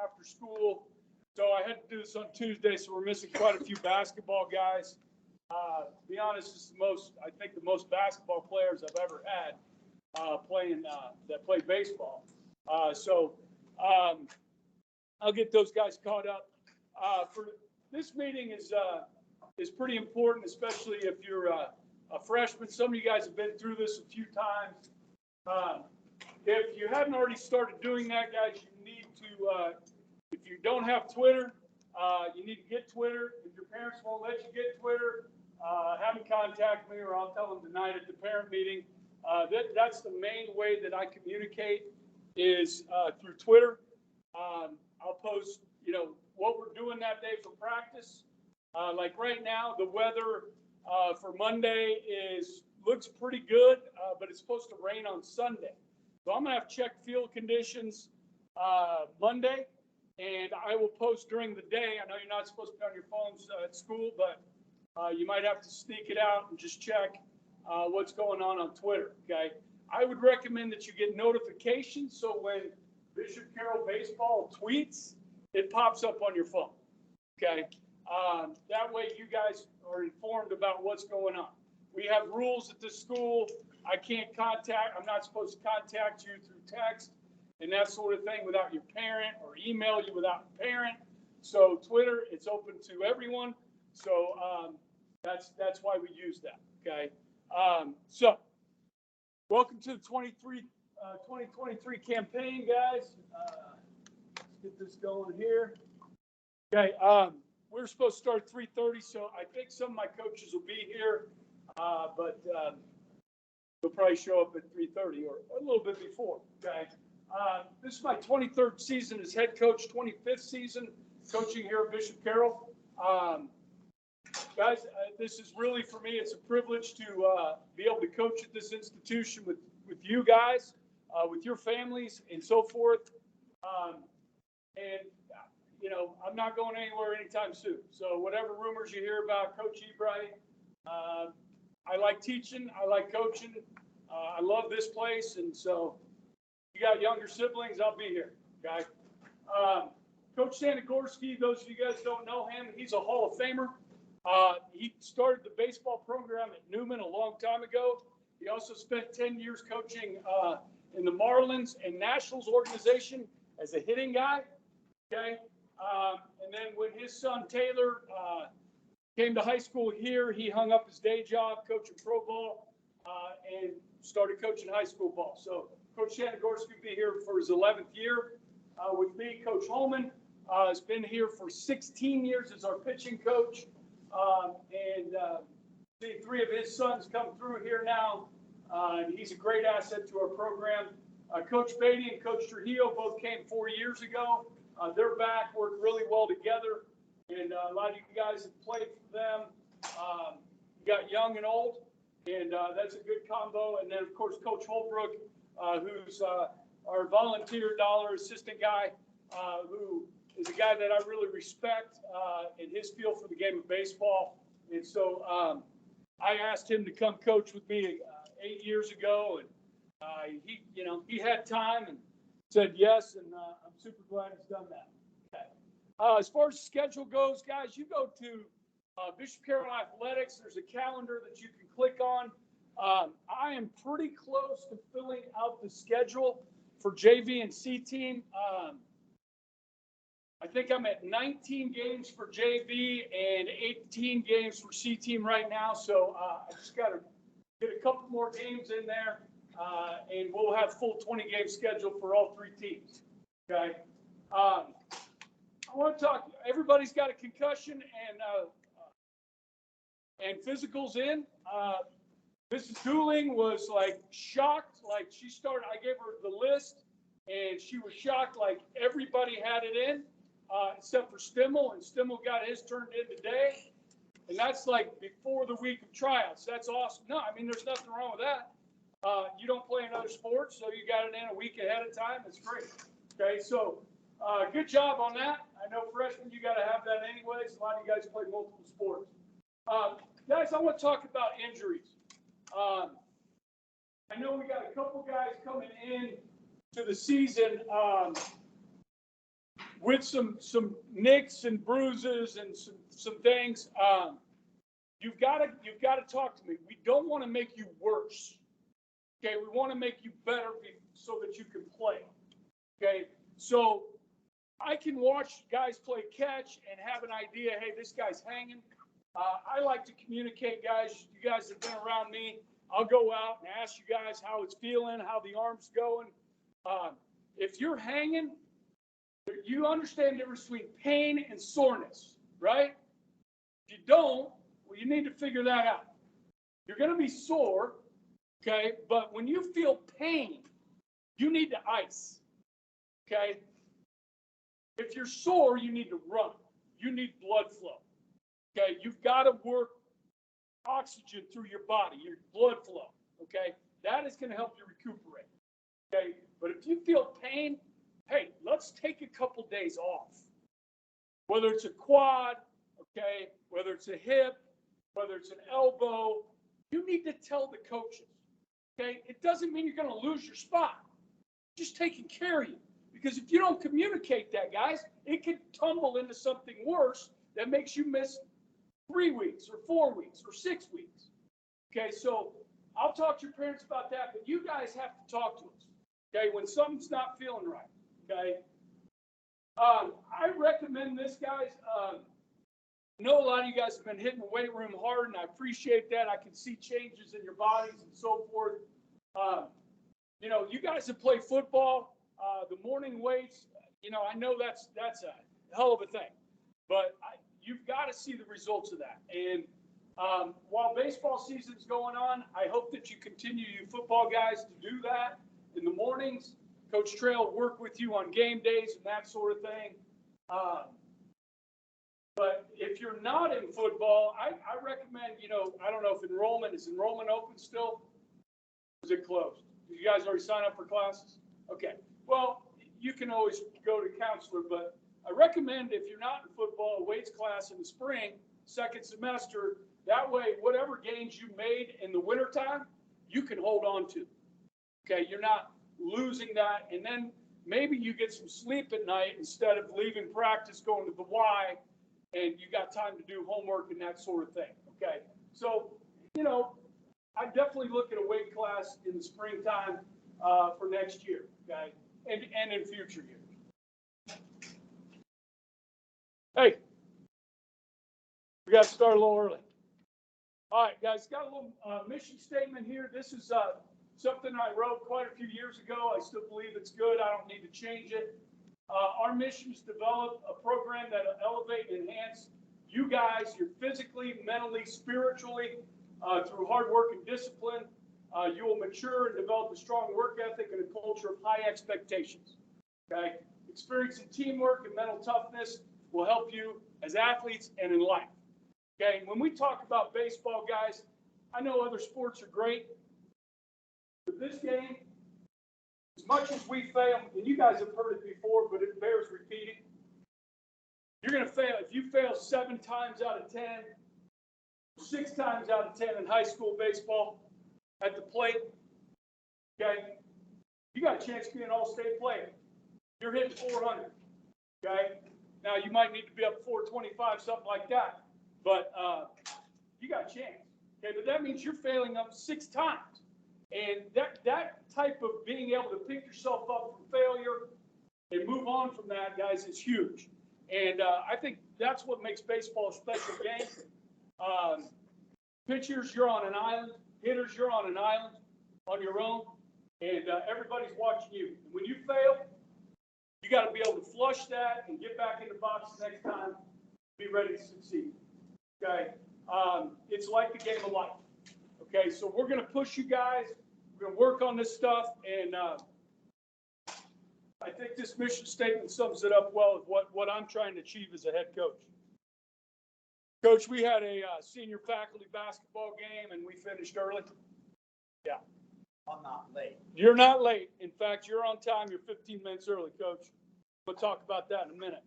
after school. So I had to do this on Tuesday, so we're missing quite a few basketball guys. To be honest, it's the most basketball players I've ever had that play baseball. So I'll get those guys caught up. For this meeting is pretty important, especially if you're a freshman. Some of you guys have been through this a few times. If you haven't already started doing that, guys, you need to, if you don't have Twitter, you need to get Twitter. If your parents won't let you get Twitter, have them contact me, or I'll tell them tonight at the parent meeting. That's the main way that I communicate is through Twitter. I'll post, what we're doing that day for practice. Like right now, the weather for Monday looks pretty good, but it's supposed to rain on Sunday. So I'm going to have check field conditions Monday, and I will post during the day. I know you're not supposed to be on your phones at school, but you might have to sneak it out and just check what's going on Twitter, okay? I would recommend that you get notifications, so when Bishop Carroll Baseball tweets, it pops up on your phone, okay? That way you guys are informed about what's going on. We have rules at this school. I'm not supposed to contact you through text and that sort of thing without your parent, or email you without a parent. So Twitter, it's open to everyone. So that's why we use that, okay? So welcome to the 2023 campaign, guys. Let's get this going here. Okay, we're supposed to start at 3:30, so I think some of my coaches will be here, but they'll probably show up at 3:30 or a little bit before, okay? This is my 23rd season as head coach, 25th season coaching here at Bishop Carroll. Guys, this is really, for me, it's a privilege to be able to coach at this institution with you guys, with your families and so forth. I'm not going anywhere anytime soon. So whatever rumors you hear about Coach Ebright, I like teaching, I like coaching, I love this place, and so if you got younger siblings, I'll be here, okay? Coach Sanagorski, those of you guys don't know him, he's a Hall of Famer. He started the baseball program at Newman a long time ago. He also spent 10 years coaching in the Marlins and Nationals organization as a hitting guy, okay? And then when his son Taylor came to high school here, he hung up his day job coaching pro ball and started coaching high school ball. So Coach Sanagorski will be here for his 11th year with me. Coach Holman has been here for 16 years as our pitching coach. Seeing 3 of his sons come through here now, and he's a great asset to our program. Coach Beatty and Coach Trujillo both came 4 years ago. They're back, work really well together, and a lot of you guys have played for them. You got young and old, and that's a good combo. And then, of course, Coach Holbrook, who's our volunteer dollar assistant guy, who is a guy that I really respect in his feel for the game of baseball. And so I asked him to come coach with me 8 years ago, and he had time and said yes, and I'm super glad he's done that. Okay. As far as schedule goes, guys, you go to Bishop Carroll Athletics. There's a calendar that you can click on. I am pretty close to filling out the schedule for JV and C team. I think I'm at 19 games for JV and 18 games for C team right now. So I just got to get a couple more games in there, and we'll have full 20-game schedule for all 3 teams. Okay. I want to talk. Everybody's got a concussion and physicals in. Mrs. Dooling was like shocked. Like she started. I gave her the list, and she was shocked. Like everybody had it in. Except for Stimmel, and Stimmel got his turned in today, and that's like before the week of tryouts. That's awesome. No, I mean, there's nothing wrong with that. You don't play another sport, so you got it in a week ahead of time. That's great. Okay, so good job on that. I know freshmen, you got to have that anyways. A lot of you guys play multiple sports. Guys, I want to talk about injuries. I know we got a couple guys coming in to the season with some nicks and bruises and some things. You've got to talk to me. We don't want to make you worse. Okay, we want to make you better so that you can play. Okay, so I can watch guys play catch and have an idea. Hey, this guy's hanging. I like to communicate, guys. You guys have been around me. I'll go out and ask you guys how it's feeling, how the arm's going. If you're hanging, you understand the difference between pain and soreness, right? If you don't, well, you need to figure that out. You're going to be sore, okay? But when you feel pain, you need to ice, okay? If you're sore, you need to run. You need blood flow, okay? You've got to work oxygen through your body, your blood flow, okay? That is going to help you recuperate, okay? But if you feel pain, hey, let's take a couple days off. Whether it's a quad, okay, whether it's a hip, whether it's an elbow, you need to tell the coaches, okay? It doesn't mean you're going to lose your spot. Just taking care of you. Because if you don't communicate that, guys, it could tumble into something worse that makes you miss 3 weeks or 4 weeks or 6 weeks. Okay, so I'll talk to your parents about that, but you guys have to talk to us, okay, when something's not feeling right, okay? I recommend this, guys. I know a lot of you guys have been hitting the weight room hard, and I appreciate that. I can see changes in your bodies and so forth. You know, you guys that play football, the morning weights, you know, I know that's a hell of a thing, but you've got to see the results of that. And while baseball season's going on, I hope that you continue, you football guys, to do that in the mornings. Coach Trail will work with you on game days and that sort of thing. But if you're not in football, I recommend, you know, I don't know if is enrollment open still? Or is it closed? Did you guys already sign up for classes? Okay. Well, you can always go to counselor, but I recommend if you're not in football, a weights class in the spring, second semester. That way, whatever gains you made in the wintertime, you can hold on to. Okay, you're not losing that. And then maybe you get some sleep at night instead of leaving practice, going to the Y, and you got time to do homework and that sort of thing. Okay, so, you know, I definitely look at a weight class in the springtime for next year, okay, and in future years. Hey, we got to start a little early. All right, guys, got a little mission statement here. This is something I wrote quite a few years ago. I still believe it's good. I don't need to change it. Our mission is to develop a program that will elevate and enhance you guys, you're physically, mentally, spiritually, through hard work and discipline. You will mature and develop a strong work ethic and a culture of high expectations. Okay? Experiencing teamwork and mental toughness will help you as athletes and in life. Okay? When we talk about baseball, guys, I know other sports are great, but this game, as much as we fail, and you guys have heard it before, but it bears repeating, you're going to fail. If you fail 7 times out of 10, 6 times out of 10 in high school baseball at the plate, okay, you got a chance to be an all-state player. You're hitting 400, okay? Now, you might need to be up 425, something like that, but you got a chance, okay? But that means you're failing up 6 times. And that type of being able to pick yourself up from failure and move on from that, guys, is huge. And I think that's what makes baseball a special game. Pitchers, you're on an island. Hitters, you're on an island on your own. And everybody's watching you. And when you fail, you got to be able to flush that and get back in the box the next time, be ready to succeed. Okay? It's like the game of life. Okay, so we're going to push you guys. We're going to work on this stuff, and I think this mission statement sums it up well with what I'm trying to achieve as a head coach. Coach, we had a senior faculty basketball game, and we finished early. Yeah. I'm not late. You're not late. In fact, you're on time. You're 15 minutes early, Coach. We'll talk about that in a minute.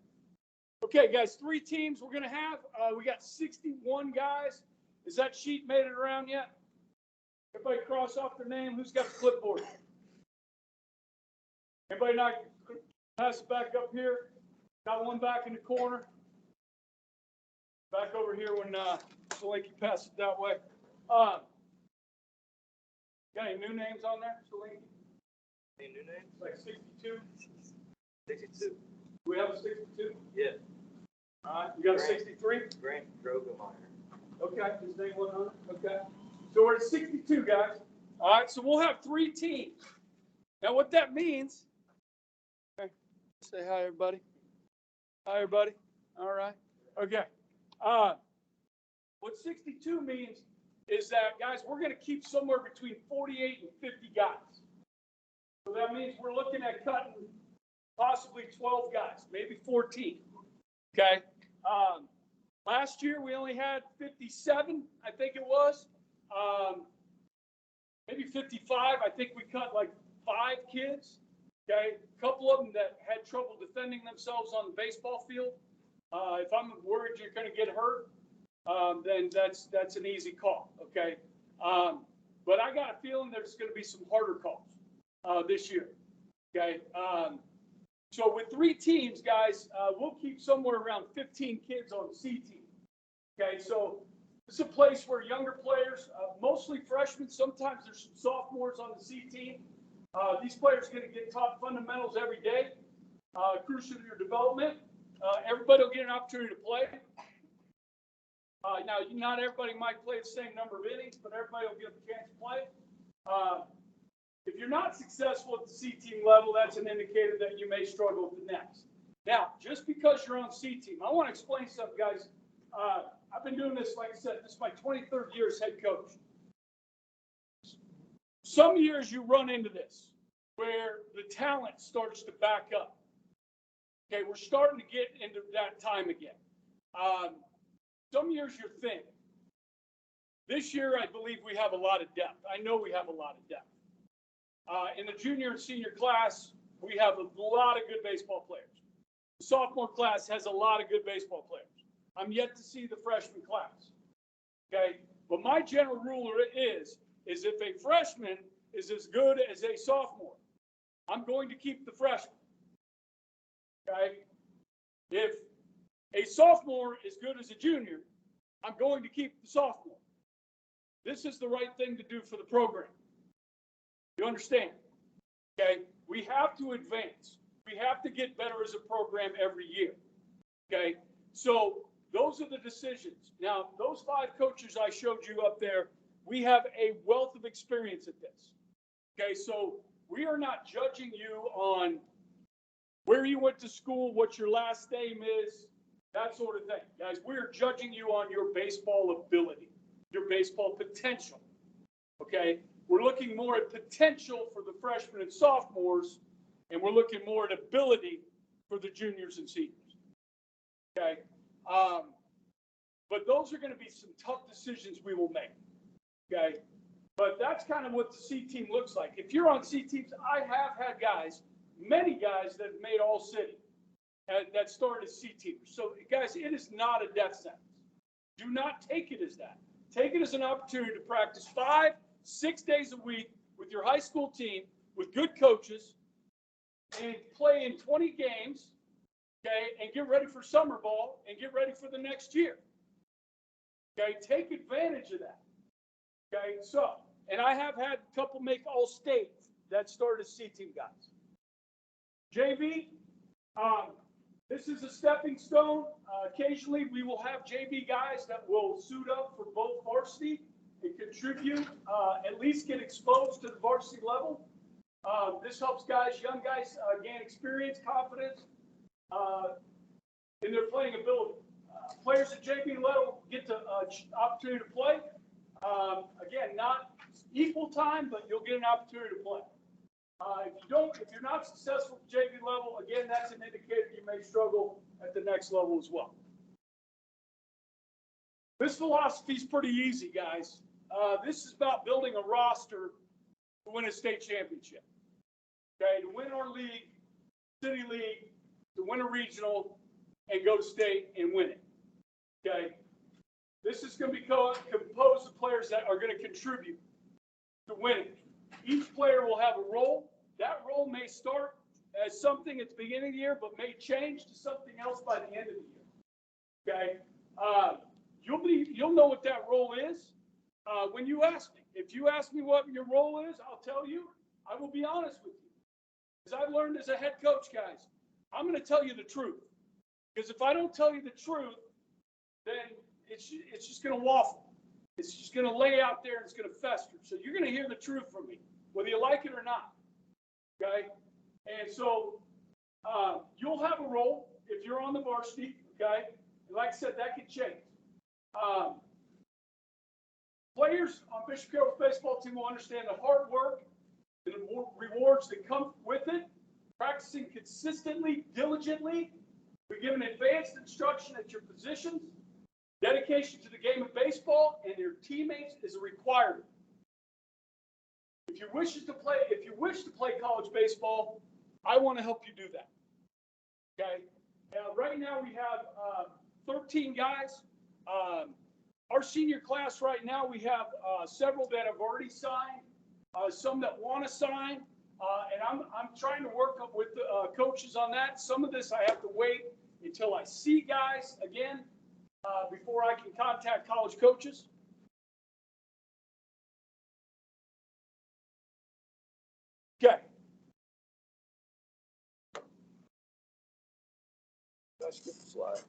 Okay, guys, 3 teams we're going to have. We got 61 guys. Is that sheet made it around yet? Everybody cross off their name. Who's got the clipboard? Anybody not pass it back up here? Got one back in the corner. Back over here when Solanke passed it that way. Got any new names on there, Solanke? Any new names? Like 62? 62. We have a 62? Yeah. All right. You got a 63? Grant Drogemeyer. Okay. His name was on it? Okay. So we're at 62, guys. All right. So we'll have 3 teams. Now, what that means. Okay. Say hi, everybody. Hi, everybody. All right. Okay. What 62 means is that, guys, we're going to keep somewhere between 48 and 50 guys. So that means we're looking at cutting possibly 12 guys, maybe 14. Okay. Last year we only had 57, I think it was. Maybe 55. I think we cut like 5 kids. Okay. A couple of them that had trouble defending themselves on the baseball field. If I'm worried you're going to get hurt, then that's an easy call. Okay. But I got a feeling there's going to be some harder calls this year. Okay. So with 3 teams, guys, we'll keep somewhere around 15 kids on the C team. Okay. So this is a place where younger players, mostly freshmen, sometimes there's some sophomores on the C team. These players are going to get taught fundamentals every day, crucial to your development. Everybody will get an opportunity to play. Now, not everybody might play the same number of innings, but everybody will get a chance to play. If you're not successful at the C team level, that's an indicator that you may struggle at the next. Now, just because you're on C team, I want to explain something, guys. I've been doing this, like I said, this is my 23rd year as head coach. Some years you run into this, where the talent starts to back up. Okay, we're starting to get into that time again. Some years you're thin. This year, I believe we have a lot of depth. I know we have a lot of depth. In the junior and senior class, we have a lot of good baseball players. The sophomore class has a lot of good baseball players. I'm yet to see the freshman class. Okay, but my general rule is if a freshman is as good as a sophomore, I'm going to keep the freshman. Okay, if a sophomore is good as a junior, I'm going to keep the sophomore. This is the right thing to do for the program. You understand? Okay, we have to advance. We have to get better as a program every year. Okay, so those are the decisions. Now, those 5 coaches I showed you up there, we have a wealth of experience at this. Okay, so we are not judging you on where you went to school, what your last name is, that sort of thing. Guys, we're judging you on your baseball ability, your baseball potential. Okay, we're looking more at potential for the freshmen and sophomores, and we're looking more at ability for the juniors and seniors. Okay, but those are going to be some tough decisions we will make. Okay, but that's kind of what the C team looks like. If you're on C teams, I have had guys, many guys that have made all city that started as C teamers. So guys, it is not a death sentence. Do not take it as that. Take it as an opportunity to practice 5-6 days a week with your high school team, with good coaches, and play in 20 games, okay, and get ready for summer ball and get ready for the next year. Okay, take advantage of that. Okay, so, and I have had a couple make all-state that started as C-team guys. JV, this is a stepping stone. Occasionally we will have JV guys that will suit up for both varsity and contribute, at least get exposed to the varsity level. This helps guys, young guys, gain experience, confidence in their playing ability. Players at JV level get the opportunity to play. Again, not equal time, but you'll get an opportunity to play. If you're not successful at JV level, again, that's an indicator you may struggle at the next level as well. This philosophy is pretty easy, guys. This is about building a roster to win a state championship. Okay, to win our league, city league, to win a regional, and go to state and win it. Okay, this is going to be composed of players that are going to contribute to winning. Each player will have a role. That role may start as something at the beginning of the year, but may change to something else by the end of the year. Okay, you'll know what that role is when you ask me. If you ask me what your role is, I'll tell you. I will be honest with you, because I've learned as a head coach, guys. I'm going to tell you the truth, because if I don't tell you the truth, then it's just going to waffle. It's just going to lay out there and it's going to fester. So you're going to hear the truth from me, whether you like it or not. Okay, and so you'll have a role if you're on the varsity. Okay. Like I said, that could change. Players on Bishop Carroll's baseball team will understand the hard work and the rewards that come with it. Practicing consistently, diligently. We give an advanced instruction at your positions. Dedication to the game of baseball and your teammates is a requirement. If you wish to play college baseball, I want to help you do that. Okay. Right now we have 13 guys. Our senior class right now, we have several that have already signed, some that want to sign, and I'm trying to work up with the coaches on that. Some of this I have to wait until I see guys again before I can contact college coaches. Okay. Did I skip the slide?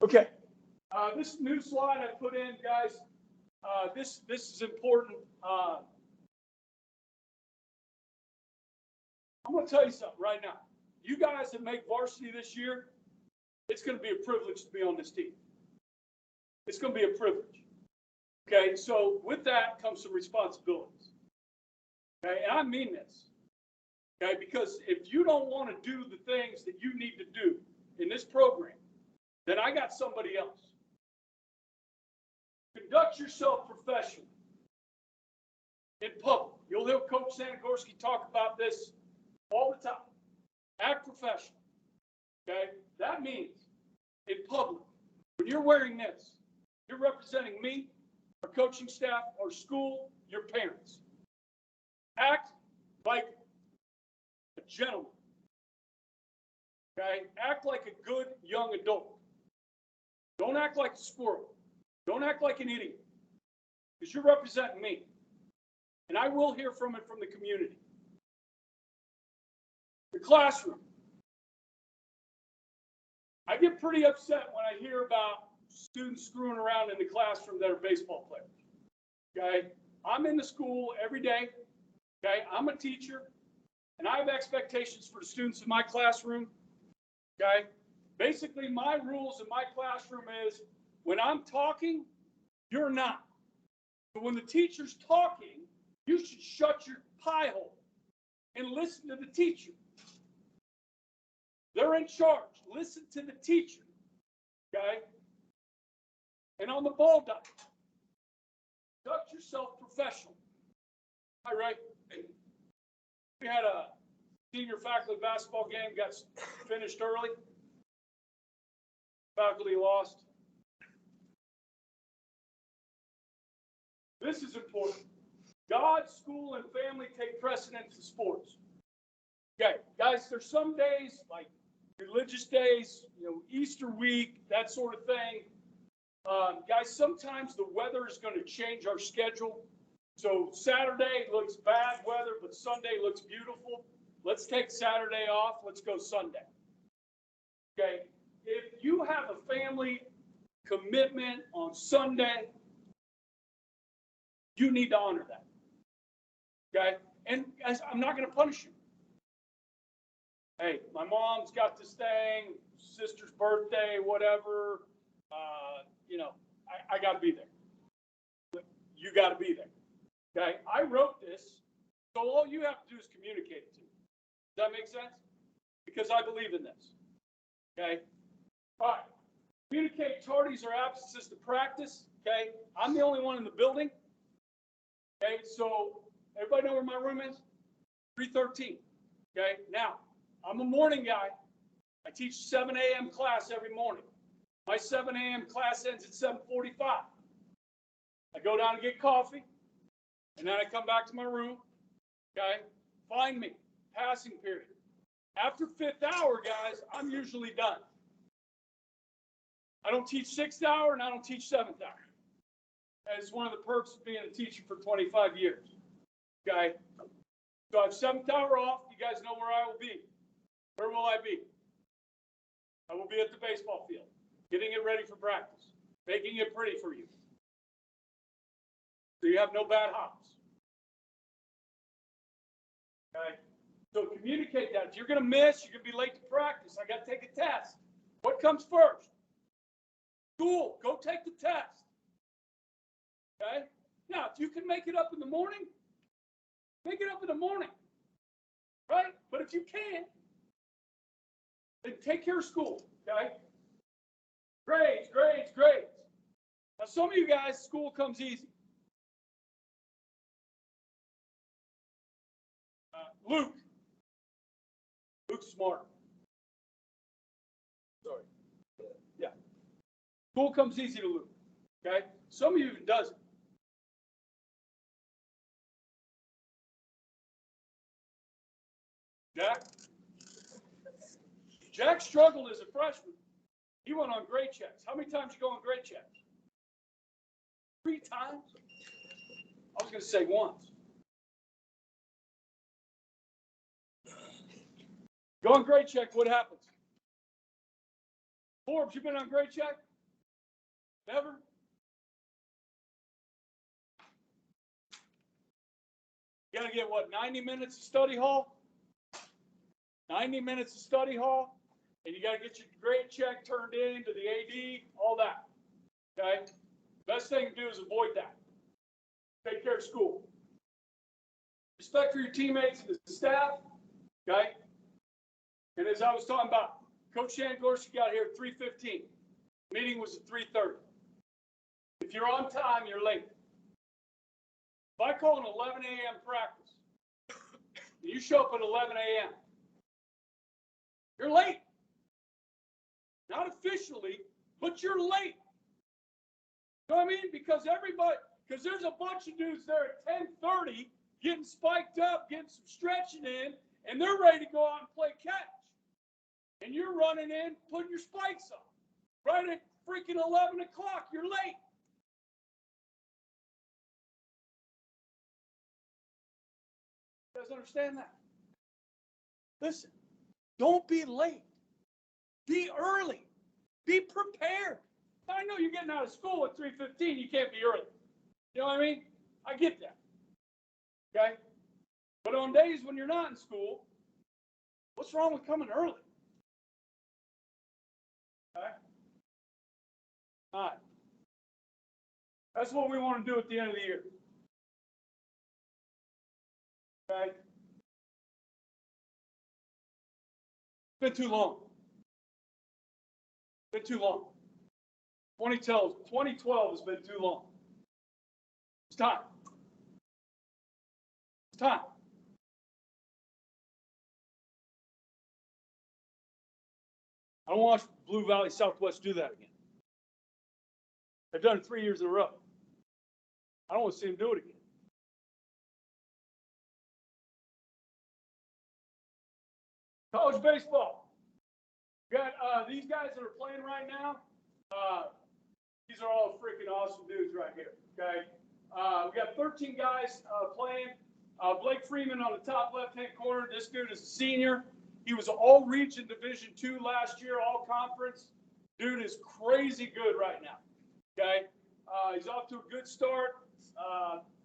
Okay, this new slide I put in, guys, this is important. I'm going to tell you something right now. You guys that make varsity this year, it's going to be a privilege to be on this team. It's going to be a privilege. Okay, so with that comes some responsibilities. Okay, and I mean this. Okay, because if you don't want to do the things that you need to do in this program, then I got somebody else. Conduct yourself professionally in public. You'll hear Coach Sanagorski talk about this all the time. Act professional. Okay? That means in public, when you're wearing this, you're representing me, our coaching staff, our school, your parents. Act like a gentleman. Okay? Act like a good young adult. Don't act like a squirrel. Don't act like an idiot, because you're representing me. And I will hear from it from the community. The classroom. I get pretty upset when I hear about students screwing around in the classroom that are baseball players. Okay? I'm in the school every day. Okay? I'm a teacher, and I have expectations for the students in my classroom. Okay? Basically, my rules in my classroom is when I'm talking, you're not. But when the teacher's talking, you should shut your pie hole and listen to the teacher. They're in charge. Listen to the teacher. Okay? And on the ball diamond, conduct yourself professionally. All right. We had a senior faculty basketball game, got finished early. Faculty lost. This is important. God, school, and family take precedence in sports. Okay, guys, there's some days like religious days, Easter week, that sort of thing. Guys, sometimes the weather is going to change our schedule. So Saturday looks bad weather, but Sunday looks beautiful. Let's take Saturday off. Let's go Sunday. Okay. If you have a family commitment on Sunday, you need to honor that. Okay? And guys, I'm not going to punish you. Hey, my mom's got this thing, sister's birthday, whatever. I got to be there. You got to be there. Okay? I wrote this, so all you have to do is communicate it to me. Does that make sense? Because I believe in this. Okay? All right. Communicate tardies or absences to practice. Okay. I'm the only one in the building. Okay. So everybody know where my room is? 313. Okay. Now, I'm a morning guy. I teach 7 a.m. class every morning. My 7 a.m. class ends at 7:45. I go down and get coffee, and then I come back to my room. Okay, find me, passing period. After 5th hour, guys, I'm usually done. I don't teach 6th hour, and I don't teach 7th hour. That's one of the perks of being a teacher for 25 years. Okay, so I have 7th hour off. You guys know where I will be. Where will I be? I will be at the baseball field, getting it ready for practice, making it pretty for you, so you have no bad hops. Okay, so communicate that. If you're going to miss, you're going to be late to practice. I got to take a test. What comes first? School. Go take the test. Okay. Now, if you can make it up in the morning, make it up in the morning. Right? But if you can't, then take care of school. Okay. Grades, grades, grades. Now, some of you guys, school comes easy. Luke's smart. Sorry. Yeah. School comes easy to Luke. Okay. Some of you even doesn't. Jack struggled as a freshman. He went on grade checks. How many times you go on grade checks? 3 times? I was going to say once. Go on grade check, what happens? Forbes, you been on grade check? Never? You got to get what, 90 minutes of study hall? 90 minutes of study hall, and you got to get your grade check turned in to the AD, all that. Okay? Best thing to do is avoid that. Take care of school. Respect for your teammates and the staff. Okay? And as I was talking about, Coach Shangorski got here at 3:15. Meeting was at 3:30. If you're on time, you're late. If I call an 11 a.m. practice, and you show up at 11 a.m., you're late. Not officially, but you're late. You know what I mean? Because there's a bunch of dudes there at 10:30 getting spiked up, getting some stretching in, and they're ready to go out and play catch. And you're running in, putting your spikes on. Right at freaking 11 o'clock, you're late. You guys understand that? Listen, don't be late. Be early. Be prepared. I know you're getting out of school at 3:15. You can't be early. You know what I mean? I get that. Okay? But on days when you're not in school, what's wrong with coming early? Okay? All right. That's what we want to do at the end of the year. Okay? It's been too long. It's been too long. 2012 has been too long. It's time. It's time. I don't want Blue Valley Southwest do that again. They've done it 3 years in a row. I don't want to see them do it again. College baseball. We got these guys that are playing right now. These are all freaking awesome dudes right here. Okay. We got 13 guys playing. Blake Freeman on the top left-hand corner. This dude is a senior. He was all-region Division II last year, all-conference. Dude is crazy good right now. Okay. He's off to a good start.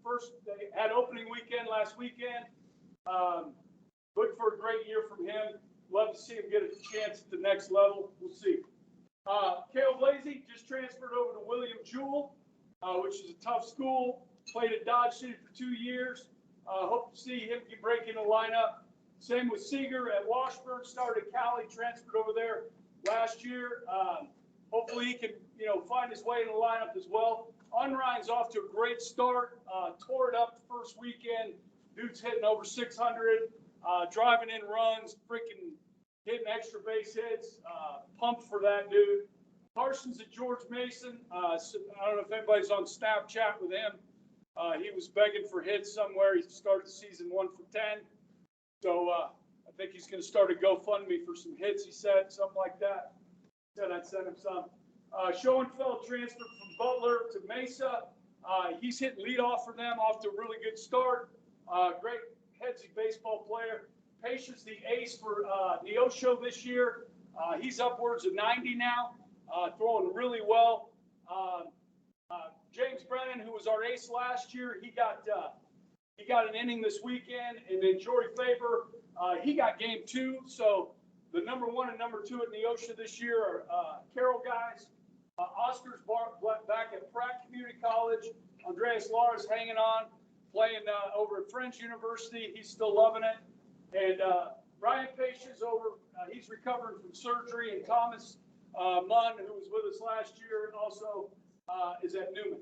First, they had opening weekend last weekend. Look for a great year from him. Love to see him get a chance at the next level. We'll see. Carroll Blasey just transferred over to William Jewell, which is a tough school. Played at Dodge City for 2 years. Hope to see him break in the lineup. Same with Seeger at Washburn. Started at Cali, transferred over there last year. Hopefully he can, find his way in the lineup as well. Unrein's off to a great start. Tore it up the first weekend. Dude's hitting over 600, driving in runs, freaking hitting extra base hits. Pumped for that dude. Carson's at George Mason. So I don't know if anybody's on Snapchat with him. He was begging for hits somewhere. He started the season 1 for 10. So I think he's going to start a GoFundMe for some hits, he said, something like that. He said I'd send him some. Schoenfeld transferred from Butler to Mesa. He's hitting leadoff for them, off to a really good start. Great headsy baseball player. Patience, the ace for Neosho this year. He's upwards of 90 now, throwing really well. James Brennan, who was our ace last year, he got an inning this weekend, and then Jory Faber, he got game 2. So the number 1 and number 2 at Neosho this year are Carroll guys. Oscar's back at Pratt Community College. Andreas Lars hanging on, playing over at French University. He's still loving it. And Ryan Patience over, he's recovering from surgery. And Thomas Munn, who was with us last year, also is at Newman.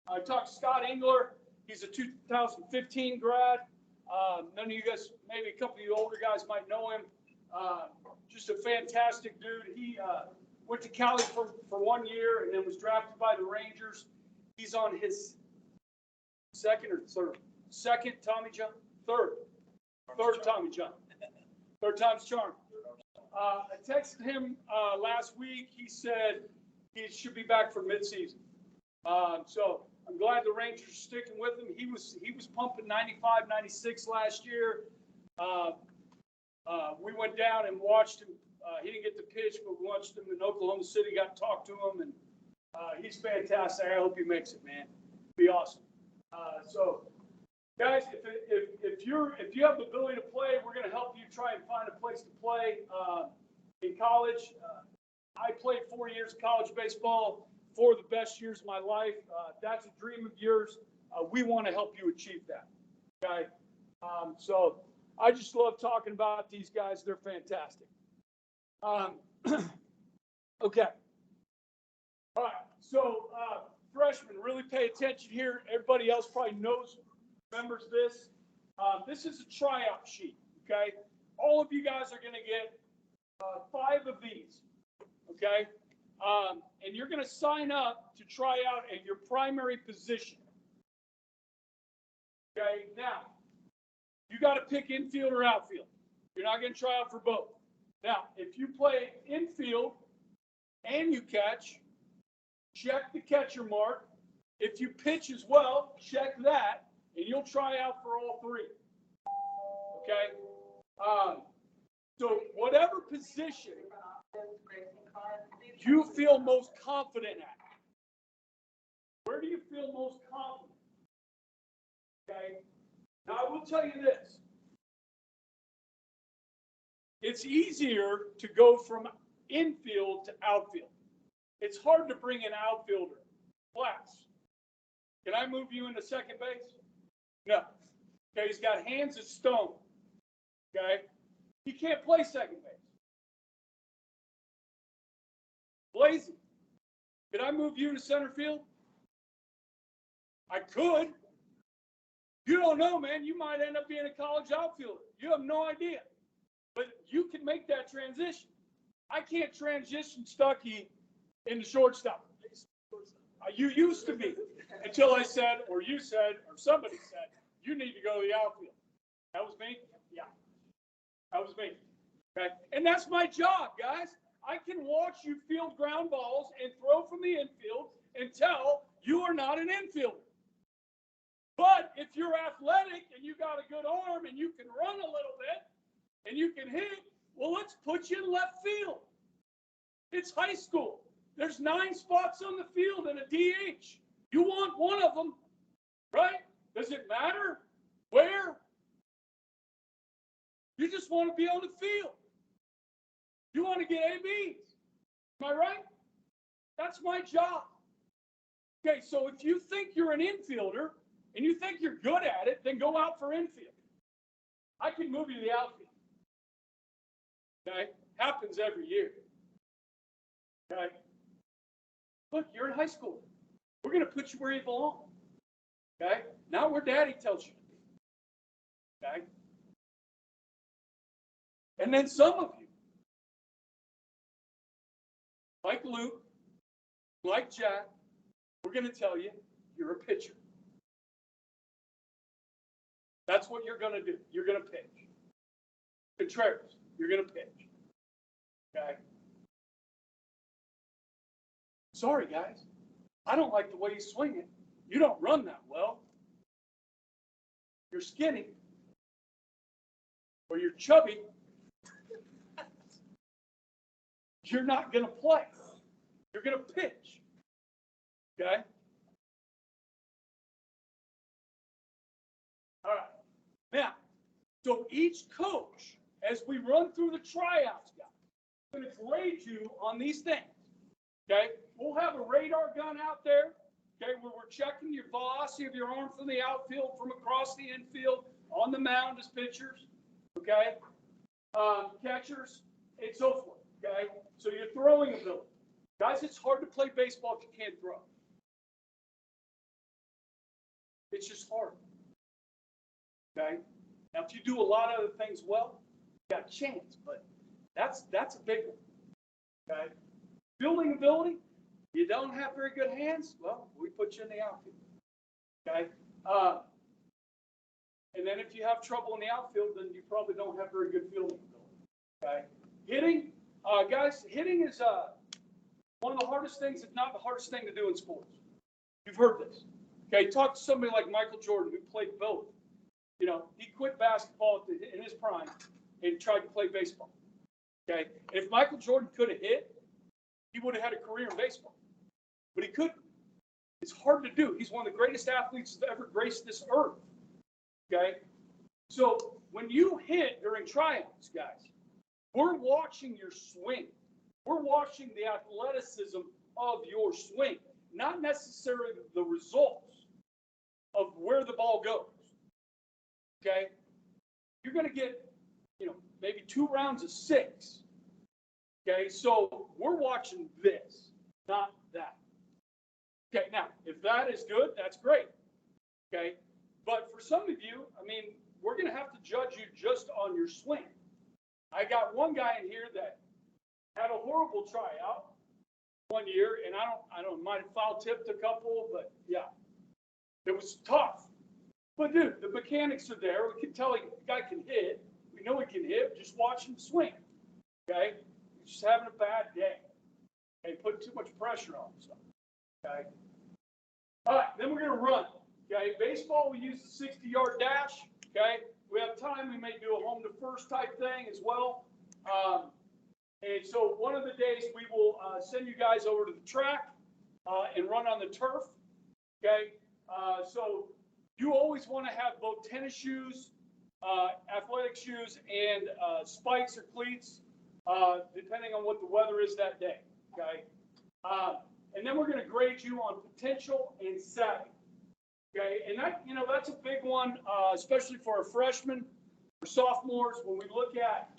I talked to Scott Engler. He's a 2015 grad. None of you guys, maybe a couple of you older guys might know him. Just a fantastic dude. He went to Cali for 1 year and then was drafted by the Rangers. He's on his second Tommy John? Third Tommy John. Third time's charm. I texted him last week. He said he should be back for midseason. So I'm glad the Rangers are sticking with him. He was pumping 95, 96 last year. We went down and watched him. He didn't get to pitch, but we watched him in Oklahoma City, got to talk to him, and he's fantastic. I hope he makes it, man. Be awesome. So, guys, if you have the ability to play, we're going to help you try and find a place to play in college. I played 4 years of college baseball, 4 of the best years of my life. That's a dream of yours. We want to help you achieve that. Okay. So I just love talking about these guys. They're fantastic. Okay. All right. So freshmen, really pay attention here. Everybody else probably remembers this. This is a tryout sheet. Okay. All of you guys are going to get 5 of these. Okay. And you're going to sign up to try out at your primary position. Okay. Now, you got to pick infield or outfield. You're not going to try out for both. Now, if you play infield and you catch, check the catcher mark. If you pitch as well, check that, and you'll try out for all 3. Okay? So whatever position you feel most confident at, where do you feel most confident? Okay? Now, I will tell you this. It's easier to go from infield to outfield. It's hard to bring an outfielder. Class, can I move you into second base? No. Okay, he's got hands of stone. Okay? He can't play second base. Blazy, can I move you to center field? I could. You don't know, man. You might end up being a college outfielder. You have no idea. But you can make that transition. I can't transition Stuckey into shortstop. You used to be, until I said, or you said, or somebody said, you need to go to the outfield. That was me? Yeah. That was me. Okay. And that's my job, guys. I can watch you field ground balls and throw from the infield until you are not an infielder. But if you're athletic and you got a good arm and you can run a little bit and you can hit, well, let's put you in left field. It's high school. There's 9 spots on the field and a DH. You want one of them, right? Does it matter where? You just want to be on the field. You want to get ABs. Am I right? That's my job. Okay, so if you think you're an infielder and you think you're good at it, then go out for infield. I can move you to the outfield. Okay? Happens every year. Okay? Look, you're in high school. We're going to put you where you belong. Okay? Not where daddy tells you to be. Okay? And then some of you, like Luke, like Jack, we're going to tell you you're a pitcher. That's what you're going to do. You're going to pitch. Contreras, you're going to pitch. Okay? Sorry, guys. I don't like the way you swing it. You don't run that well. You're skinny. Or you're chubby. You're not going to play. You're going to pitch. Okay? All right. Now, so each coach, as we run through the tryouts, guys, I'm going to grade you on these things. Okay? We'll have a radar gun out there, okay, where we're checking your velocity of your arm from the outfield, from across the infield, on the mound as pitchers, okay? Catchers, and so forth, okay? So your throwing ability. Guys, it's hard to play baseball if you can't throw. It's just hard. Okay? Now, if you do a lot of other things well, you got a chance, but that's a big one. Okay? Fielding ability, you don't have very good hands, well, we put you in the outfield. Okay? And then if you have trouble in the outfield, then you probably don't have very good fielding ability. Okay? Hitting, guys, hitting is one of the hardest things, if not the hardest thing to do in sports. You've heard this. Okay, talk to somebody like Michael Jordan, who played both. You know, he quit basketball in his prime and tried to play baseball. Okay, and if Michael Jordan could have hit, he would have had a career in baseball. But he couldn't. It's hard to do. He's one of the greatest athletes that ever graced this earth. Okay, so when you hit during tryouts, guys, we're watching your swing. We're watching the athleticism of your swing, not necessarily the results of where the ball goes. Okay? You're going to get, maybe 2 rounds of 6. Okay? So we're watching this, not that. Okay, now, if that is good, that's great. Okay? But for some of you, we're going to have to judge you just on your swing. I got one guy in here that had a horrible tryout one year, and I don't might have foul tipped a couple, but yeah, it was tough. But dude, the mechanics are there. We can tell the guy can hit. We know he can hit. Just watch him swing. Okay, he's just having a bad day. Okay, putting too much pressure on himself. Okay. All right, then we're gonna run. Okay, baseball we use the 60-yard dash. Okay, we have time. We may do a home to first type thing as well. And so one of the days we will send you guys over to the track and run on the turf. Okay, so you always want to have both tennis shoes, athletic shoes, and spikes or cleats, depending on what the weather is that day. Okay, and then we're going to grade you on potential and savvy. Okay, and that's a big one, especially for our freshmen, for sophomores, when we look at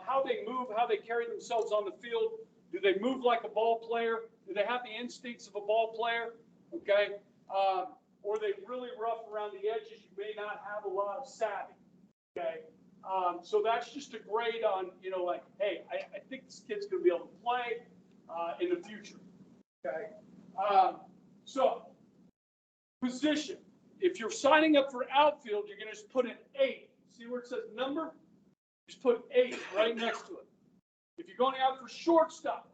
how they move, how they carry themselves on the field. Do they move like a ball player? Do they have the instincts of a ball player? Okay. Or are they really rough around the edges? You may not have a lot of savvy. Okay. So that's just a grade on, hey, I think this kid's going to be able to play in the future. Okay. So position. If you're signing up for outfield, you're going to just put an 8. See where it says number? Just put 8 right next to it. If you're going out for shortstop,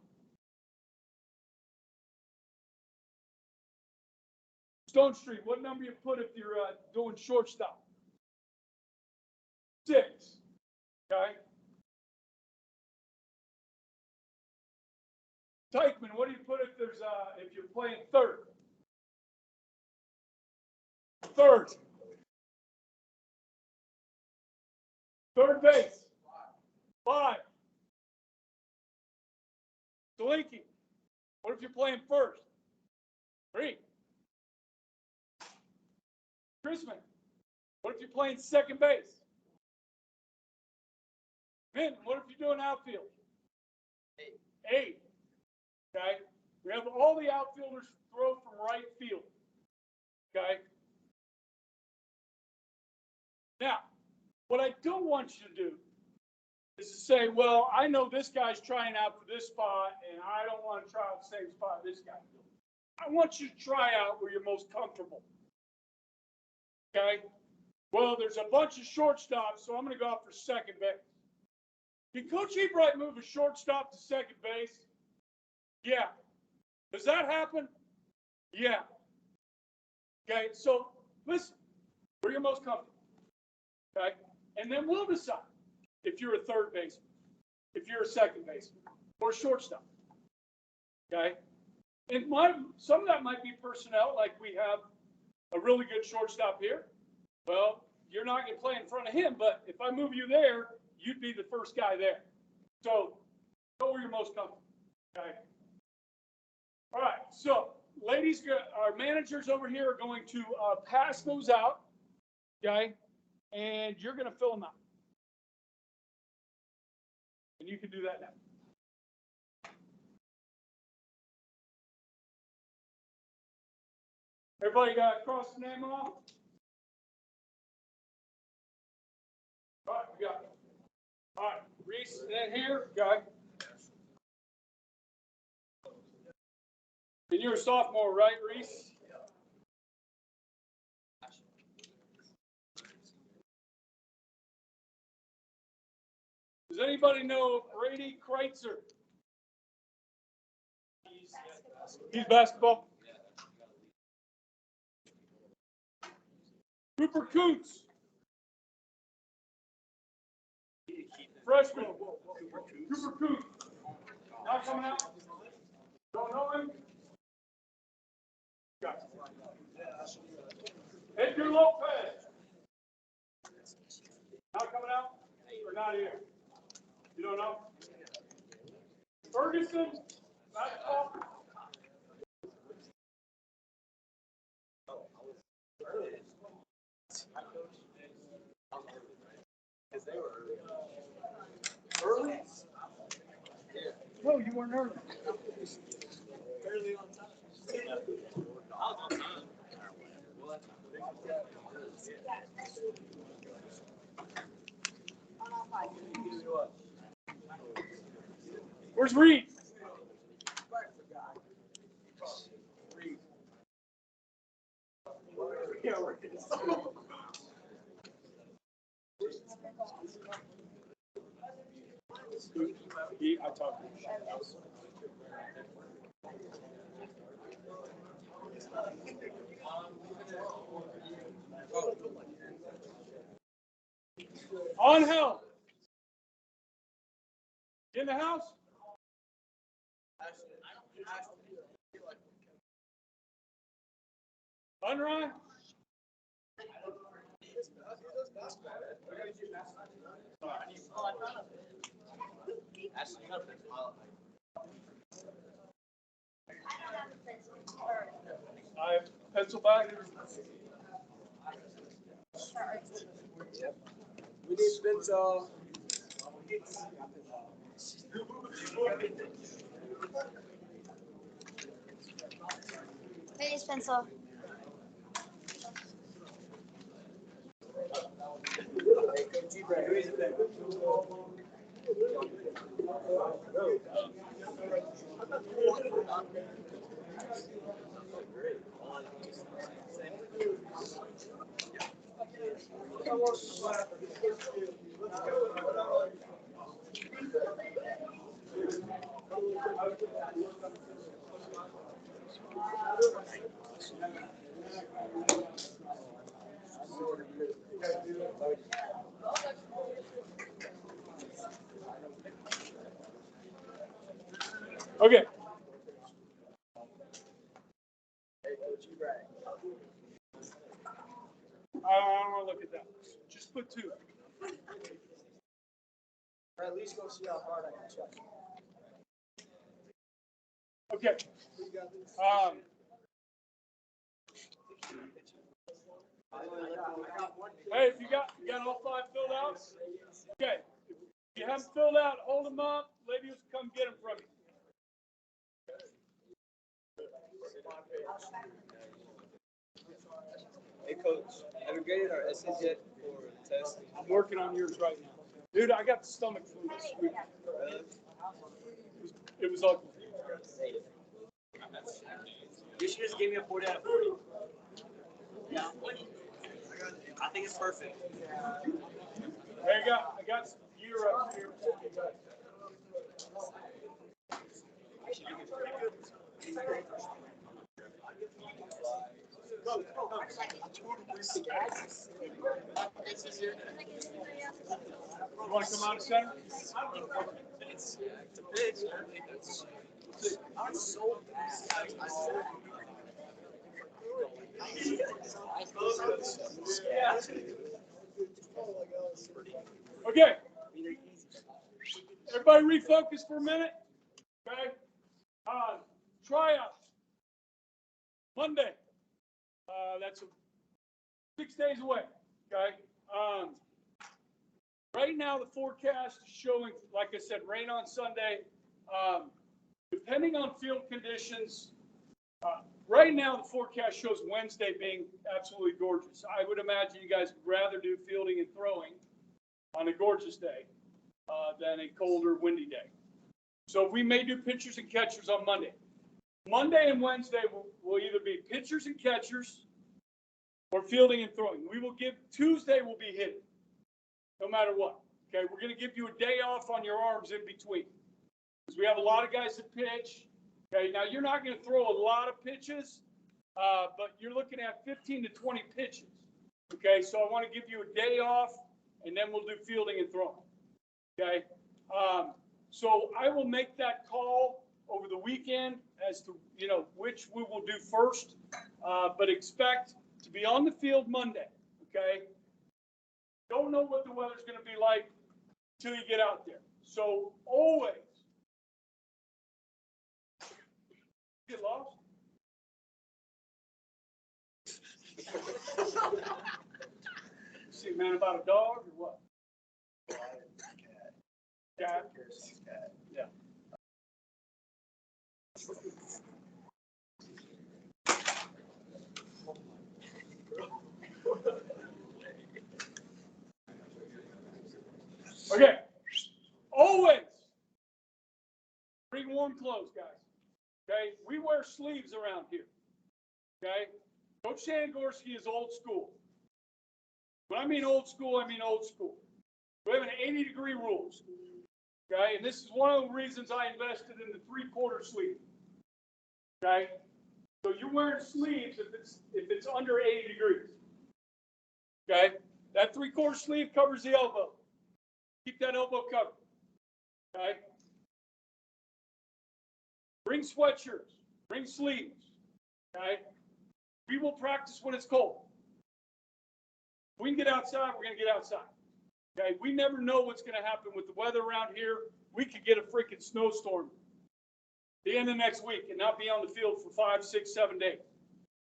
Stone Street, what number you put if you're doing shortstop? 6. Okay. Teichman, what do you put if there's if you're playing third? 3rd. Third base. 5. Delinky, what if you're playing first? 3. Chrisman, what if you're playing second base? Vinton, what if you're doing outfield? 8. Okay. We have all the outfielders throw from right field. Okay. Now, what I don't want you to do is to say, well, I know this guy's trying out for this spot, and I don't want to try out the same spot this guy's doing. I want you to try out where you're most comfortable. Okay? Well, there's a bunch of shortstops, so I'm going to go out for second base. Can Coach Ebright move a shortstop to second base? Yeah. Does that happen? Yeah. Okay, so listen, where you're most comfortable. Okay? And then we'll decide if you're a third baseman, if you're a second baseman, or shortstop. Okay? And some of that might be personnel, like we have a really good shortstop here. Well, you're not going to play in front of him, but if I move you there, you'd be the first guy there. So go where you're most comfortable. Okay? All right, so ladies, our managers over here are going to pass those out, okay? And you're going to fill them out. And you can do that now. Everybody got to cross the name off? All right, we got it. All right, Reese, and here, guy. And you're a sophomore, right, Reese? Does anybody know Brady Kreitzer? He's basketball. Cooper Coots. Freshman. Cooper Coots. Not coming out? Don't know him? Got it. Edgar Lopez. Not coming out? Or not here? You don't know? Ferguson. Basketball. Early? No, you weren't early. Fairly on time. I was on time. Where's Reed? I talked to him. On help. In the house? Unrun? I have pencil bag. We need pencil. Please, pencil. Okay. I don't want to look at that. Just put two. Or at least go see how hard I can check. Okay. Hey, if you got all five filled out? Okay. If you haven't filled out, hold them up. Ladies will come get them from you. Hey, Coach, have you graded our essays yet for the test? I'm working on yours right now. Dude, I got the stomach flu this week. It was ugly. You should just give me a 40 out of 40. Yeah. I think it's perfect. Hey, I got some gear up here. You want to come out of center? It's a bitch. I'm so bad. Okay. Everybody refocus for a minute. Okay. Tryouts. Monday. That's 6 days away. Okay. Right now, the forecast is showing, like I said, rain on Sunday. Depending on field conditions, right now the forecast shows Wednesday being absolutely gorgeous. I would imagine you guys would rather do fielding and throwing on a gorgeous day than a colder, windy day. So we may do pitchers and catchers on Monday. Monday and Wednesday will either be pitchers and catchers or fielding and throwing. Tuesday will be hitting, no matter what. Okay, we're going to give you a day off on your arms in between. Because we have a lot of guys that pitch. Okay, now you're not going to throw a lot of pitches, but you're looking at 15 to 20 pitches. Okay, so I want to give you a day off, and then we'll do fielding and throwing. Okay, so I will make that call over the weekend as to which we will do first, but expect to be on the field Monday. Okay, don't know what the weather's going to be like until you get out there. So always get lost. See, man, about a dog or what? Cat. Yeah. Okay. Always bring warm clothes, guys. Okay. We wear sleeves around here. Okay. Coach Sandgorski is old school. When I mean old school, I mean old school. We have an 80-degree rules. Okay. And this is one of the reasons I invested in the 3/4 sleeve. Okay. So you're wearing sleeves if it's under 80 degrees. Okay. That 3/4 sleeve covers the elbow. Keep that elbow covered. Okay. Bring sweatshirts. Bring sleeves. Okay. We will practice when it's cold. If we can get outside, we're going to get outside. Okay. We never know what's going to happen with the weather around here. We could get a freaking snowstorm the end of next week and not be on the field for 5, 6, 7 days.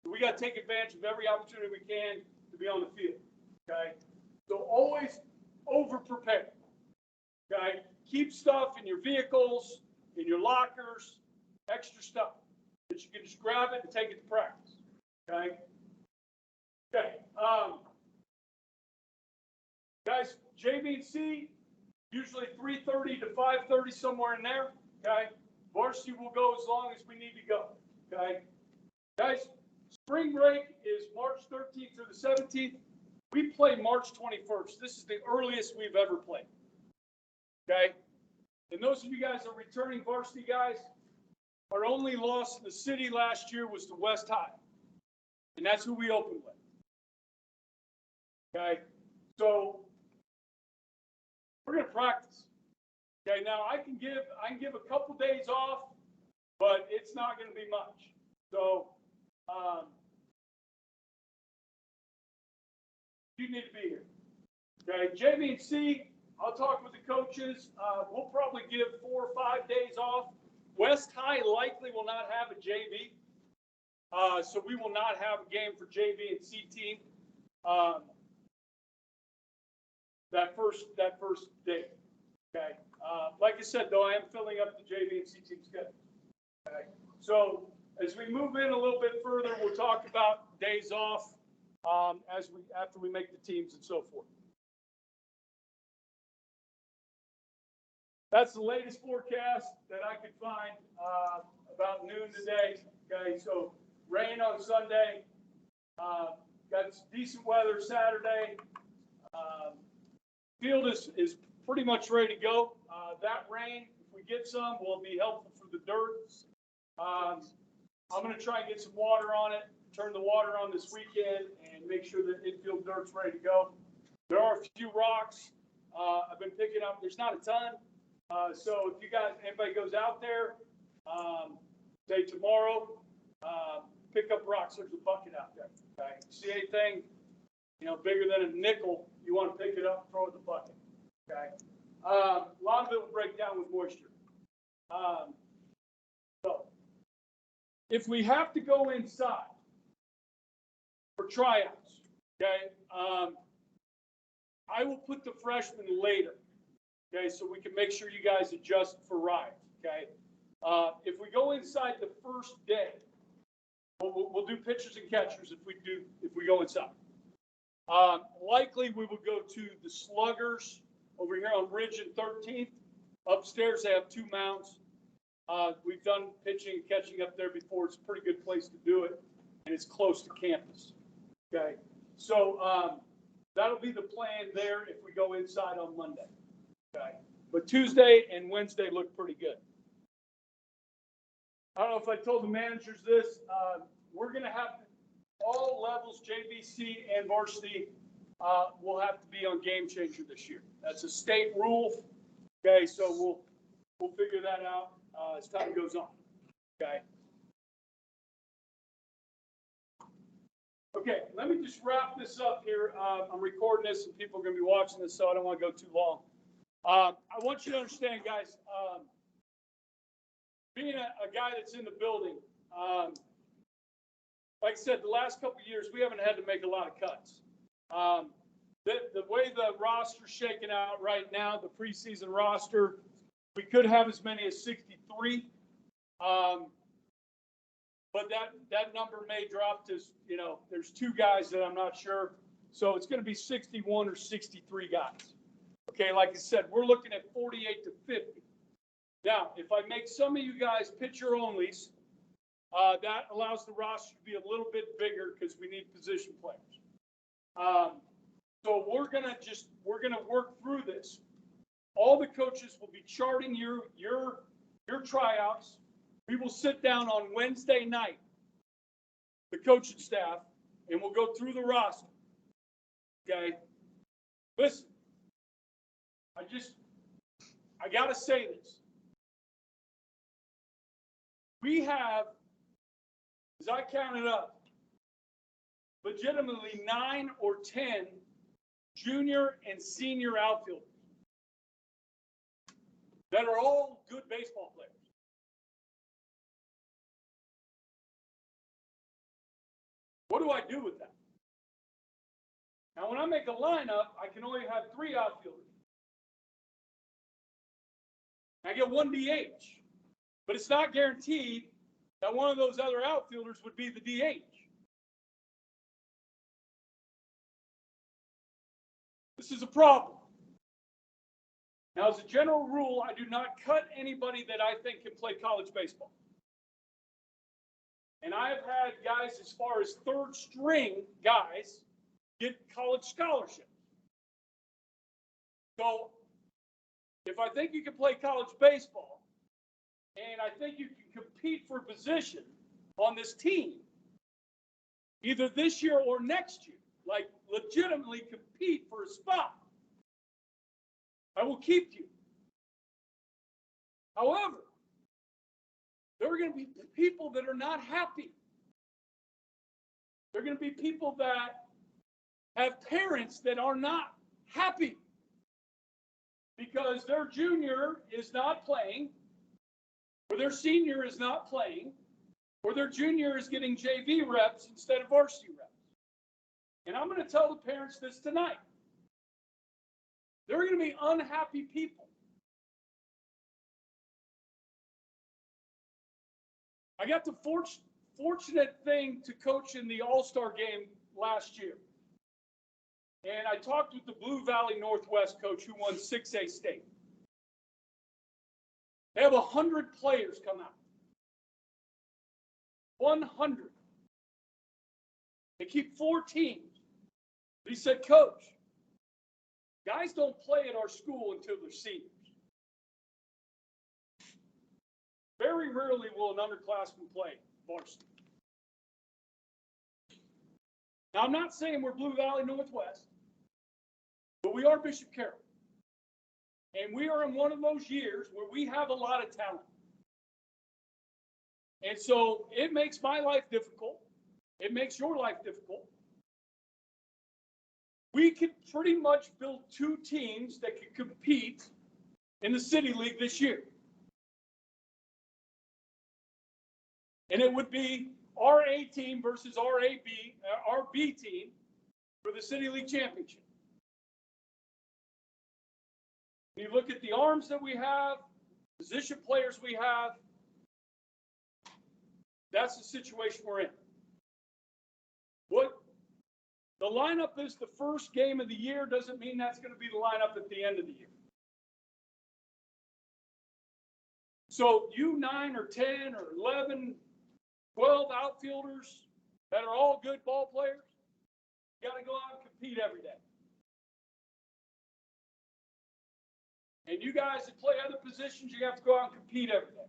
So we got to take advantage of every opportunity we can to be on the field. Okay. So always over prepare. Okay. Keep stuff in your vehicles, in your lockers, extra stuff that you can just grab it and take it to practice. Okay. Okay. Guys, JV and C, usually 3:30 to 5:30, somewhere in there. Okay. Varsity will go as long as we need to go. Okay. Guys, spring break is March 13th through the 17th. We play March 21st. This is the earliest we've ever played. Okay. And those of you guys that are returning varsity guys, our only loss in the city last year was to West High. And that's who we opened with. Okay. So we're going to practice. Okay. Now I can give a couple days off, but it's not going to be much. So you need to be here. Okay. JV and C, I'll talk with the coaches. We'll probably give 4 or 5 days off. West High likely will not have a JV. So we will not have a game for JV and C team that first day. Okay. Like I said, though, I am filling up the JV and C team schedule. Okay. So as we move in a little bit further, we'll talk about days off after we make the teams and so forth. That's the latest forecast that I could find about noon today. Okay, so rain on Sunday. Got decent weather Saturday. Field is pretty much ready to go. That rain, if we get some, will be helpful for the dirt. I'm going to try and get some water on it, turn the water on this weekend, and make sure that infield dirt's ready to go. There are a few rocks I've been picking up. There's not a ton. So if you guys, anybody goes out there, say tomorrow, pick up rocks. There's a bucket out there. Okay. See anything, bigger than a nickel, you want to pick it up and throw it in the bucket. Okay. A lot of it will break down with moisture. So if we have to go inside for tryouts, okay, I will put the freshmen later. Okay, so we can make sure you guys adjust for rides. Okay, if we go inside the first day, we'll do pitchers and catchers if we go inside. Likely we will go to the Sluggers over here on Ridge and 13th. Upstairs they have 2 mounts. We've done pitching and catching up there before. It's a pretty good place to do it, and it's close to campus. Okay, so that'll be the plan there if we go inside on Monday. Okay, but Tuesday and Wednesday look pretty good. I don't know if I told the managers this. We're going to have all levels, JVC and varsity, will have to be on Game Changer this year. That's a state rule. Okay, so we'll figure that out as time goes on. Okay. Okay, let me just wrap this up here. I'm recording this, and people are going to be watching this, so I don't want to go too long. I want you to understand, guys, being a guy that's in the building, like I said, the last couple of years, we haven't had to make a lot of cuts. The way the roster's shaking out right now, the preseason roster, we could have as many as 63. But that number may drop to, there's 2 guys that I'm not sure. So it's going to be 61 or 63 guys. Okay, like I said, we're looking at 48 to 50. Now, if I make some of you guys pitcher onlys, that allows the roster to be a little bit bigger because we need position players. So we're gonna work through this. All the coaches will be charting your tryouts. We will sit down on Wednesday night, the coaching staff, and we'll go through the roster. Okay, listen. I got to say this. We have, as I counted up, legitimately 9 or 10 junior and senior outfielders that are all good baseball players. What do I do with that? Now, when I make a lineup, I can only have 3 outfielders. I get 1 DH, but it's not guaranteed that one of those other outfielders would be the DH. This is a problem. Now, as a general rule, I do not cut anybody that I think can play college baseball. And I have had guys as far as 3rd string guys get college scholarships. So if I think you can play college baseball and I think you can compete for a position on this team, either this year or next year, like legitimately compete for a spot, I will keep you. However, there are going to be people that are not happy. There are going to be people that have parents that are not happy because their junior is not playing, or their senior is not playing, or their junior is getting JV reps instead of varsity reps. And I'm going to tell the parents this tonight. There are going to be unhappy people. I got the fortunate thing to coach in the All-Star game last year. And I talked with the Blue Valley Northwest coach who won 6A state. They have 100 players come out. 100. They keep 4 teams. He said, Coach, guys don't play at our school until they're seniors. Very rarely will an underclassman play varsity. Now, I'm not saying we're Blue Valley Northwest, but we are Bishop Carroll. And we are in one of those years where we have a lot of talent. And so it makes my life difficult. It makes your life difficult. We could pretty much build 2 teams that could compete in the City League this year. And it would be our A team versus our B team for the City League Championship. You look at the arms that we have, position players we have, that's the situation we're in. What the lineup is the first game of the year doesn't mean that's going to be the lineup at the end of the year. So you 9 or 10 or 11, 12 outfielders that are all good ball players, you got to go out and compete every day. And you guys that play other positions, you have to go out and compete every day.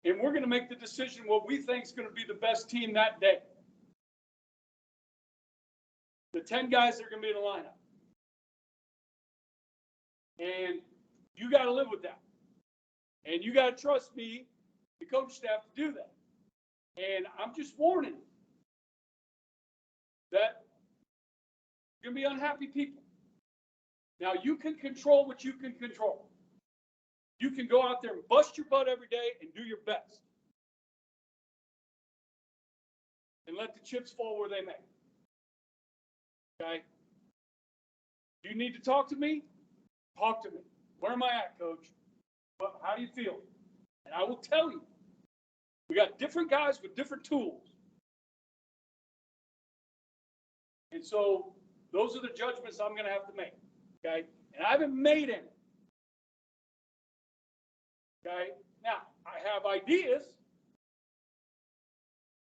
And we're going to make the decision what we think is going to be the best team that day. The 10 guys that are going to be in the lineup. And you got to live with that. And you got to trust me, the coach staff, to do that. And I'm just warning you that you're going to be unhappy people. Now, you can control what you can control. You can go out there and bust your butt every day and do your best. And let the chips fall where they may. Okay? You need to talk to me? Talk to me. Where am I at, Coach? Well, how do you feel? And I will tell you. We got different guys with different tools. And so those are the judgments I'm going to have to make. Okay? And I haven't made any. Okay? Now, I have ideas.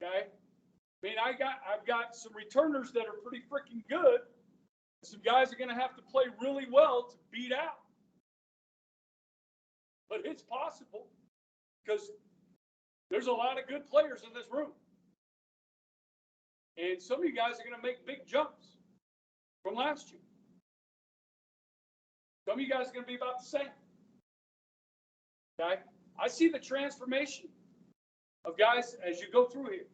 Okay? I mean, I've got some returners that are pretty freaking good. Some guys are going to have to play really well to beat out. But it's possible because there's a lot of good players in this room. And some of you guys are going to make big jumps from last year. Some of you guys are going to be about the same. Okay? I see the transformation of guys as you go through here.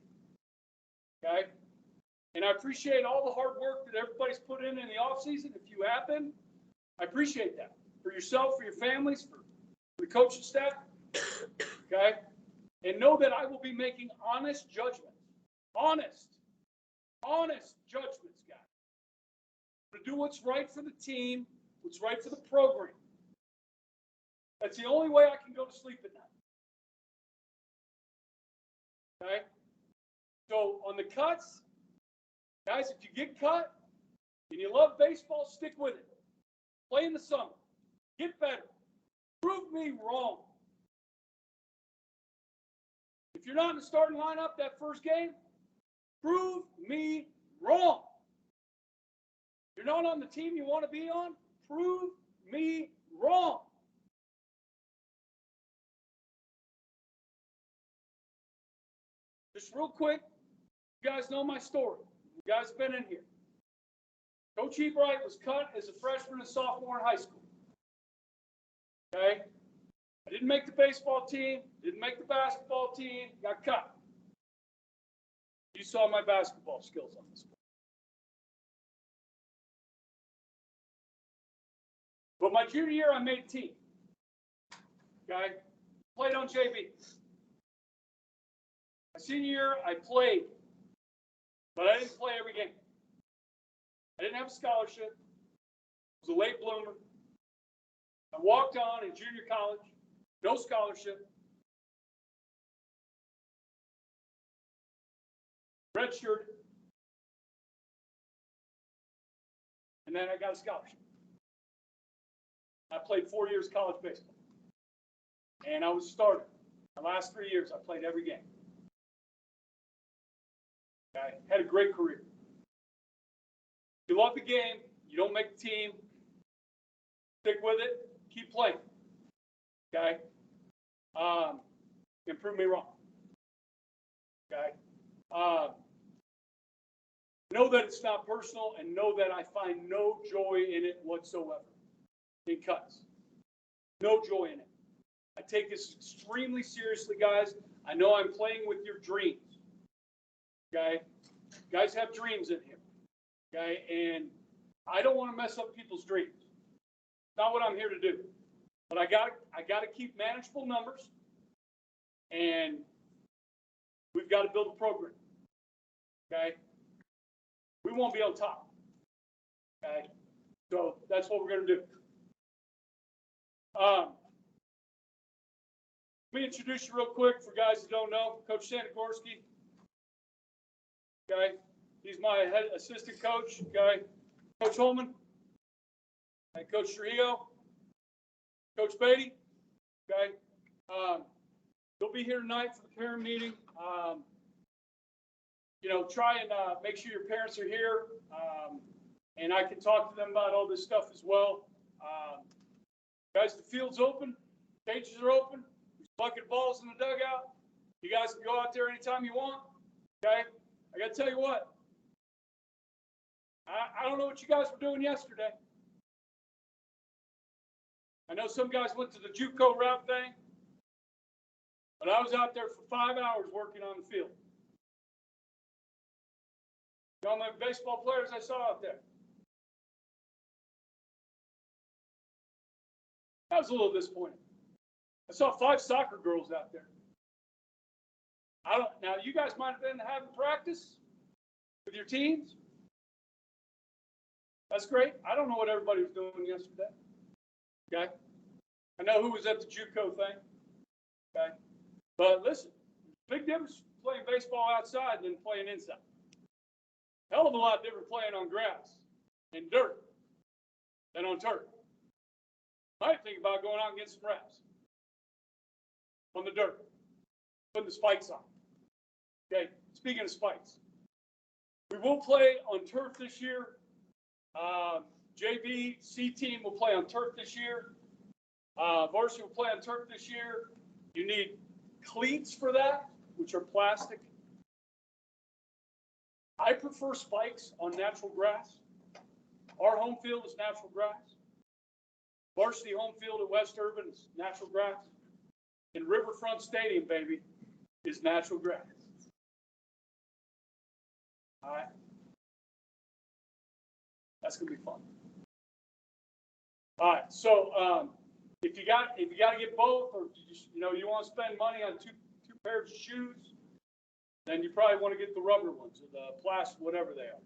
Okay? And I appreciate all the hard work that everybody's put in the offseason. If you have been, I appreciate that. For yourself, for your families, for the coaching staff. Okay? And know that I will be making honest judgments. Honest judgments, guys. To do what's right for the team, what's right for the program. That's the only way I can go to sleep at night. Okay? So on the cuts, guys, if you get cut and you love baseball, stick with it. Play in the summer. Get better. Prove me wrong. If you're not in the starting lineup that first game, prove me wrong. If you're not on the team you want to be on, prove me wrong. Just real quick, you guys know my story. You guys have been in here. Coach Ebright was cut as a freshman and sophomore in high school. Okay? I didn't make the baseball team, didn't make the basketball team, got cut. You saw my basketball skills on this. But my junior year, I made a team. Okay? Played on JV. My senior year, I played, but I didn't play every game. I didn't have a scholarship. I was a late bloomer. I walked on in junior college, no scholarship. Redshirted. And then I got a scholarship. I played 4 years college baseball. And I was a starter. The last 3 years, I played every game. I had a great career. You love the game, you don't make the team, stick with it, keep playing. Okay? And prove me wrong. Okay? Know that it's not personal and know that I find no joy in it whatsoever. In cuts. No joy in it. I take this extremely seriously, guys. I know I'm playing with your dreams. Okay? Guys have dreams in here. Okay? And I don't want to mess up people's dreams. Not what I'm here to do. But I got to keep manageable numbers. And we've got to build a program. Okay? We won't be on top. Okay? So that's what we're going to do. Let me introduce you real quick for guys that don't know. Coach Sanagorski. Okay? He's my head assistant coach. Okay? Coach Holman. And Coach Trujillo. Coach Beatty. Okay? They'll be here tonight for the parent meeting. Try and make sure your parents are here. And I can talk to them about all this stuff as well. Guys, the field's open. Cages are open. There's a bucket of balls in the dugout. You guys can go out there anytime you want. Okay? I got to tell you what. I don't know what you guys were doing yesterday. I know some guys went to the JUCO route thing. But I was out there for 5 hours working on the field. You know how many baseball players I saw out there? I was a little disappointed. I saw 5 soccer girls out there. Now you guys might have been having practice with your teams. That's great. I don't know what everybody was doing yesterday. Okay. I know who was at the JUCO thing. Okay. But listen, big difference playing baseball outside than playing inside. Hell of a lot different playing on grass and dirt than on turf. Might think about going out and getting some reps on the dirt, putting the spikes on. Okay, speaking of spikes, we will play on turf this year. JV C team will play on turf this year. Varsity will play on turf this year. You need cleats for that, which are plastic. I prefer spikes on natural grass. Our home field is natural grass. Varsity home field at West Urban is natural grass. And Riverfront Stadium, baby, is natural grass. All right. That's gonna be fun. All right. So if you got to get both, or you want to spend money on two pairs of shoes, then you probably want to get the rubber ones or the plastic, whatever they are.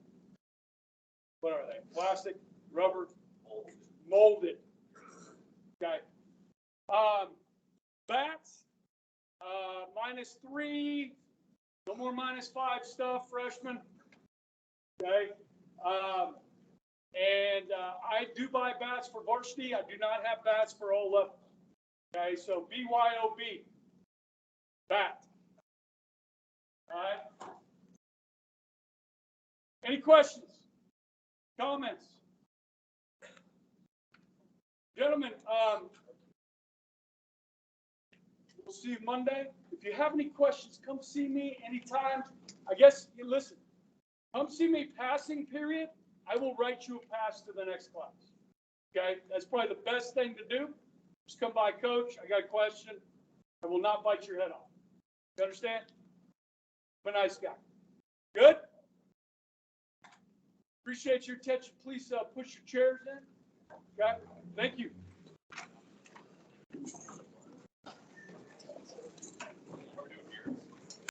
What are they? Plastic, rubber, molded. Okay. Bats, -3, no more -5 stuff, freshmen. Okay. And I do buy bats for varsity. I do not have bats for all levels. Okay, so BYOB, bat. All right. Any questions? Comments? Gentlemen, we'll see you Monday. If you have any questions, come see me anytime. I guess, listen, come see me passing period. I will write you a pass to the next class. Okay? That's probably the best thing to do. Just come by, coach. I got a question. I will not bite your head off. You understand? I'm a nice guy. Good? Appreciate your attention. Please push your chairs in. Okay? Thank you.